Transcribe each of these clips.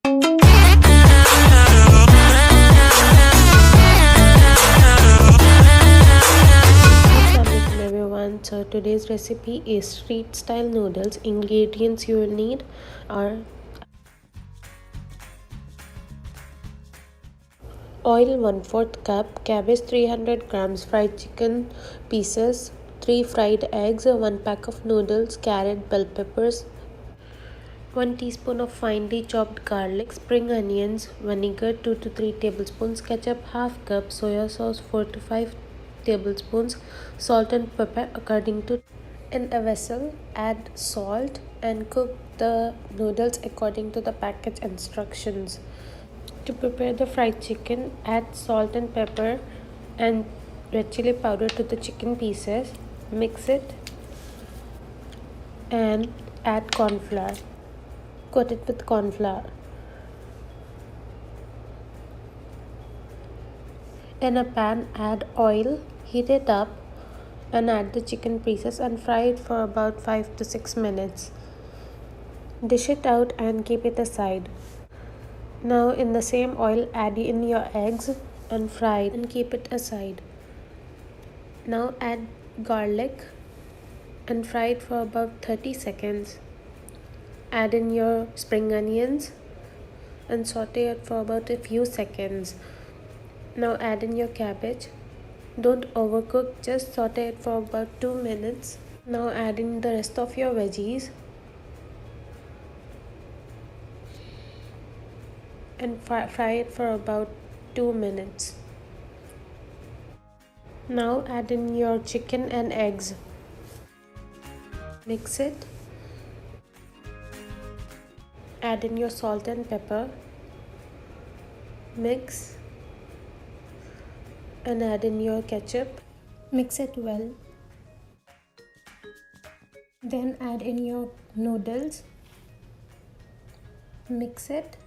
Assalamualaikum everyone. So today's recipe is street style noodles. Ingredients you will need are oil 1/4 cup, cabbage 300 grams, fried chicken pieces, 3 fried eggs, 1 pack of noodles, carrot, bell peppers, 1 teaspoon of finely chopped garlic, spring onions, vinegar 2 to 3 tablespoons, ketchup half cup, soya sauce 4 to 5 tablespoons, salt and pepper according to. In a vessel, add salt and cook the noodles according to the package instructions. To prepare the fried chicken, add salt and pepper and red chili powder to the chicken pieces. Mix it and add corn flour. Coat it with corn flour. In a pan, add oil, heat it up and add the chicken pieces and fry it for about 5 to 6 minutes. Dish it out and keep it aside. Now in the same oil, add in your eggs and fry it and keep it aside. Now add garlic and fry it for about 30 seconds. Add in your spring onions and saute it for about a few seconds. Now add in your cabbage. Don't overcook, just saute it for about 2 minutes. Now add in the rest of your veggies and fry it for about 2 minutes. Now add in your chicken and eggs. Mix it. Add in your salt and pepper. Mix and add in your ketchup. Mix it well. Then add in your noodles. Mix it.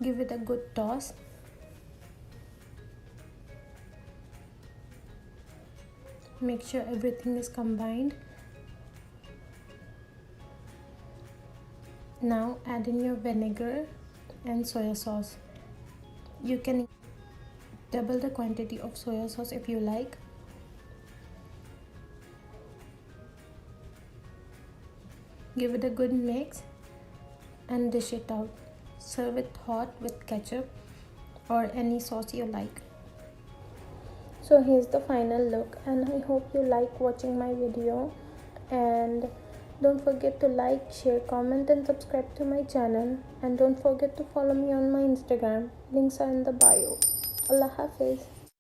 Give it a good toss. Make sure everything is combined. Now add in your vinegar and soya sauce. You can double the quantity of soya sauce if you like. Give it a good mix and dish it out. Serve it hot with ketchup or any sauce you like. So here's the final look, and I hope you like watching my video, and don't forget to like, share, comment and subscribe to my channel, and don't forget to follow me on my Instagram. Links are in the bio. Allah Hafiz.